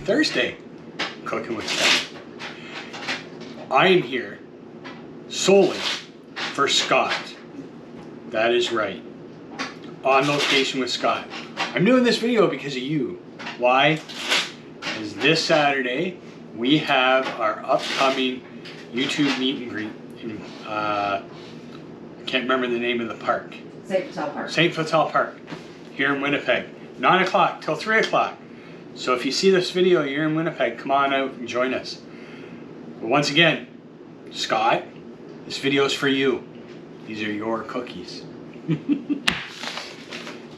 Thursday, Cooking with Scott. I am here solely for Scott. That is right. On location with Scott. I'm doing this video because of you. Why? Because this Saturday we have our upcoming YouTube meet and greet in, I can't remember the name of the park. St. Vital Park. St. Vital Park, here in Winnipeg. 9 o'clock till 3 o'clock. So if you see this video, you're in Winnipeg, come on out and join us. But once again, Scott, this video is for you. These are your cookies.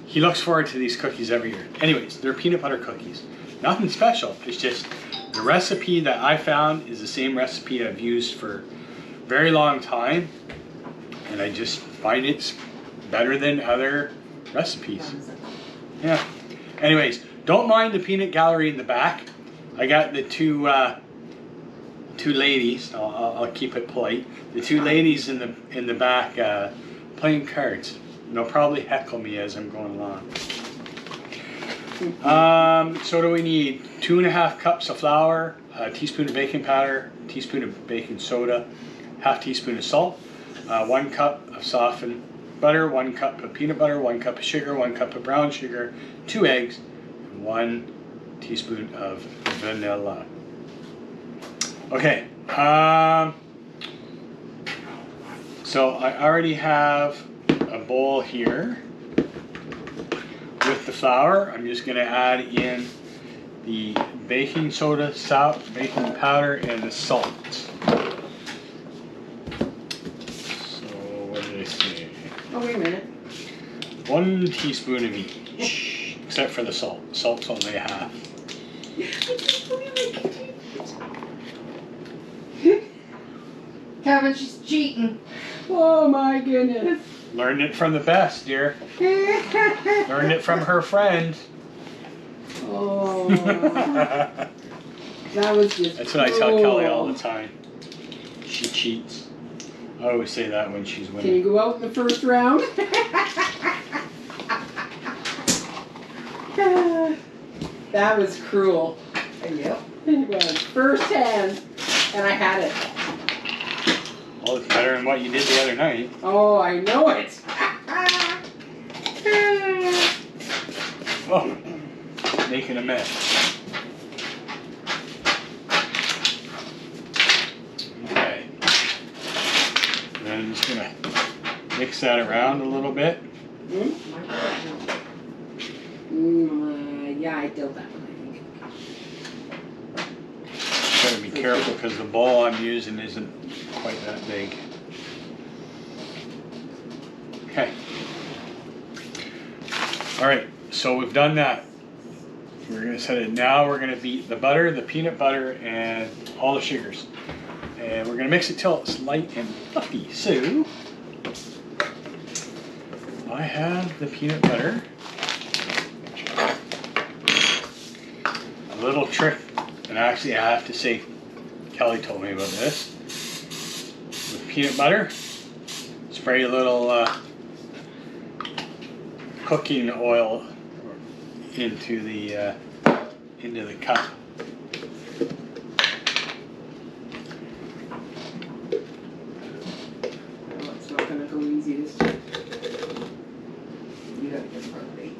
He looks forward to these cookies every year. Anyways, they're peanut butter cookies. Nothing special, it's just the recipe that I found is the same recipe I've used for a very long time. And I just find it's better than other recipes. Yeah. Anyways, don't mind the peanut gallery in the back. I got the two ladies. I'll keep it polite. The two ladies in the back playing cards. They'll probably heckle me as I'm going along. So what do we need? 2.5 cups of flour, a teaspoon of baking powder, a teaspoon of baking soda, half teaspoon of salt, 1 cup of softened butter, 1 cup of peanut butter, 1 cup of sugar, 1 cup of brown sugar, 2 eggs, and 1 teaspoon of vanilla. Okay, so I already have a bowl here with the flour. I'm just going to add in the baking soda, salt, baking powder, and the salt. So what did I say? Oh, wait a minute. 1 teaspoon of each, except for the salt. Salt's only half. Kevin, she's cheating. Oh my goodness. Learned it from the best, dear. Learned it from her friend. Oh. That was just That's what I tell Kelly all the time. She cheats. I always say that when she's winning. Can you go out in the first round? That was cruel. Yep. It was. First hand, and I had it. Well, it's better than what you did the other night. Oh, I know it. Oh, making a mess. Okay. And then I'm just going to mix that around a little bit. Yeah, I did that one, I think. Gotta be careful because the bowl I'm using isn't quite that big. Okay. Alright, so we've done that. We're gonna set it now. We're gonna beat the butter, the peanut butter, and all the sugars. And we're gonna mix it till it's light and fluffy. So I have the peanut butter. A little trick, and actually I have to say, Kelly told me about this. With peanut butter, spray a little cooking oil into the cup. Oh, it's not gonna go easy this time. You gotta get part right.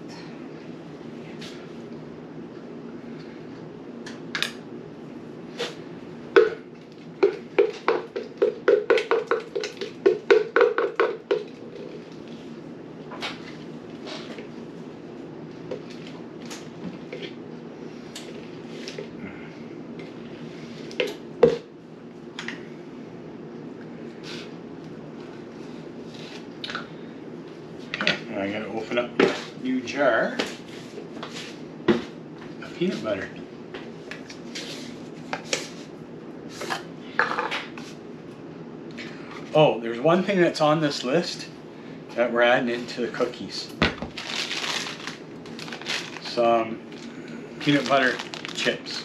I gotta open up a new jar of peanut butter. Oh, there's one thing that's on this list that we're adding into the cookies. Some peanut butter chips.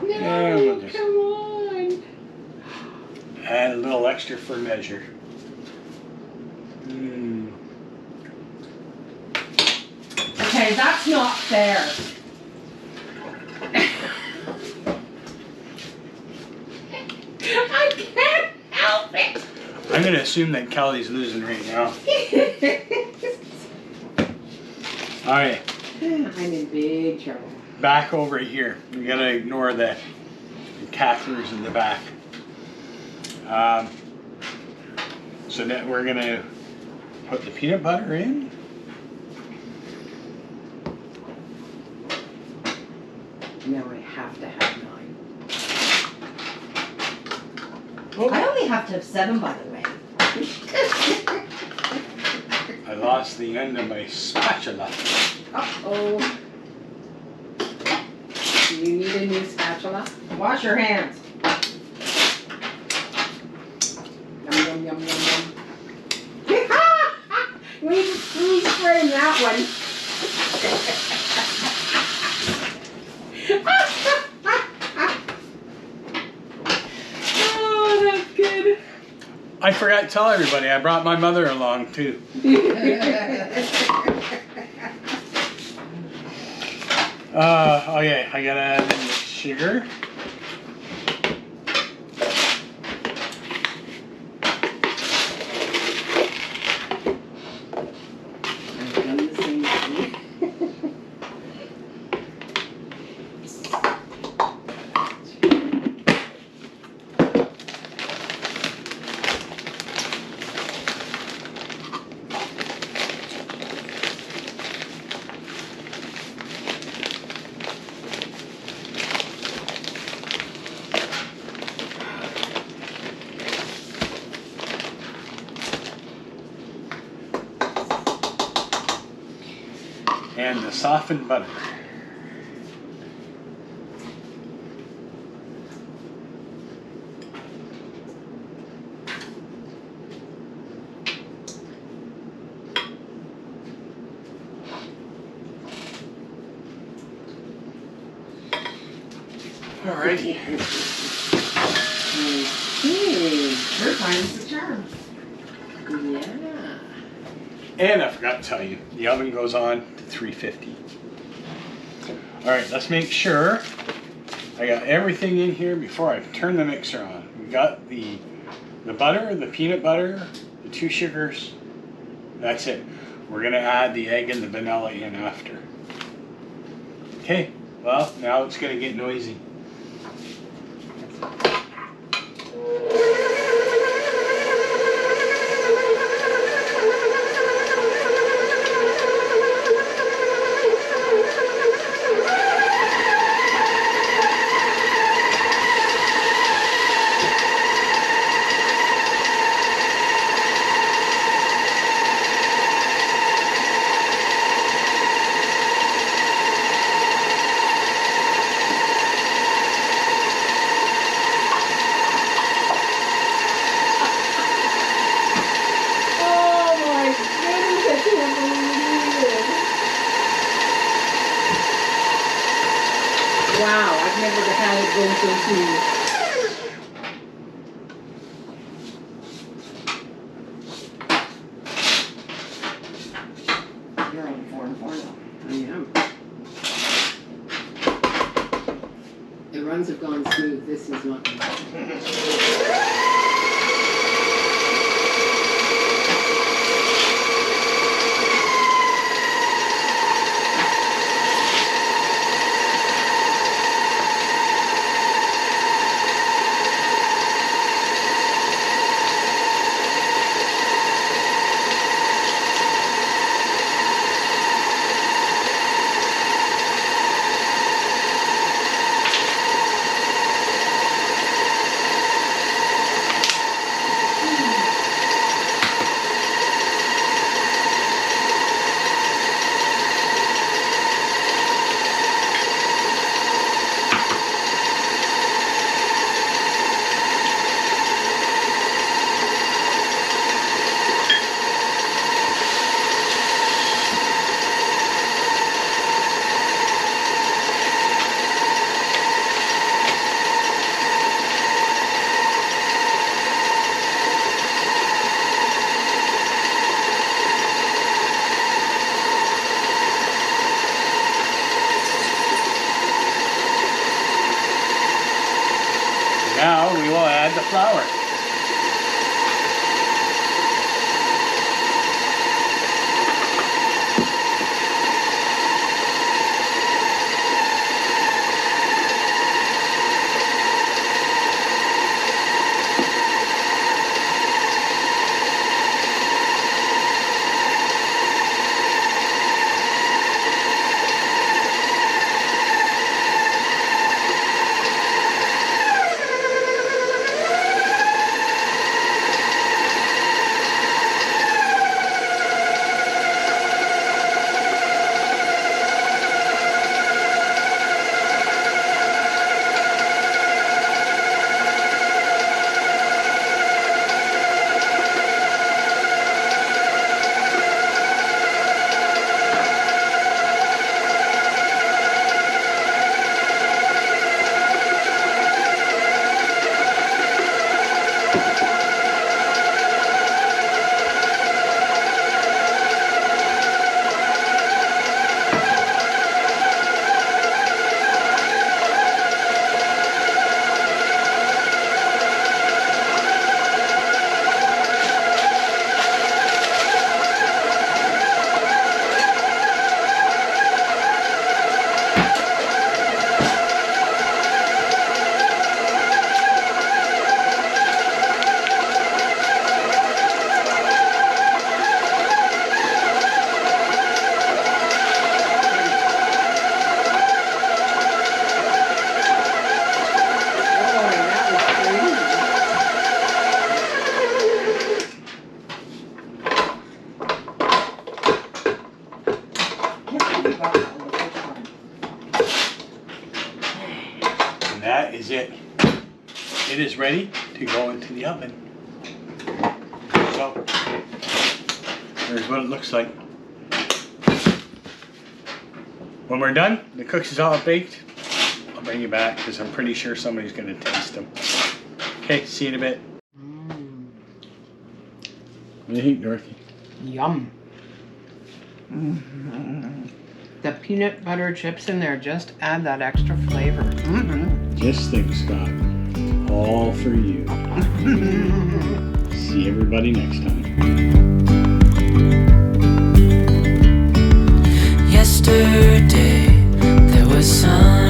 Yeah, we'll just come on. add a little extra for measure. Okay, that's not fair. I can't help it. I'm going to assume that Kelly's losing right now. All right. I'm in big trouble. Back over here. We got to ignore the catheters in the back. So now we're going to put the peanut butter in. Now I have to have 9. I only have to have 7, by the way. I lost the end of my spatula. Uh-oh. Do you need a new spatula? Wash your hands. Yum, yum, yum, yum, yum. We need to freeze frame that one. Oh, that's good. I forgot to tell everybody, I brought my mother along too. Okay, I gotta add in the sugar. I've done the same thing. And the softened butter. Alrighty. Okay. Third time's the charm. Yeah. And I forgot to tell you, the oven goes on to 350. Alright, let's make sure I got everything in here before I turn the mixer on. We got the butter, the peanut butter, the 2 sugars. That's it. We're gonna add the egg and the vanilla in after. Okay, well, now it's gonna get noisy. Oh my goodness, I can't believe it. Wow, I've never had it go so smooth. You're on 4 and 4 now. I am. The runs have gone smooth. This is not. flour. And that is it. It is ready to go into the oven. So, here's what it looks like. When we're done, the cookies all baked, I'll bring you back because I'm pretty sure somebody's going to taste them. Okay, see you in a bit. What do you think, Dorothy? Yum. The peanut butter chips in there just add that extra flavor. Just think, Scott. All for you. See everybody next time. Yesterday there was sun.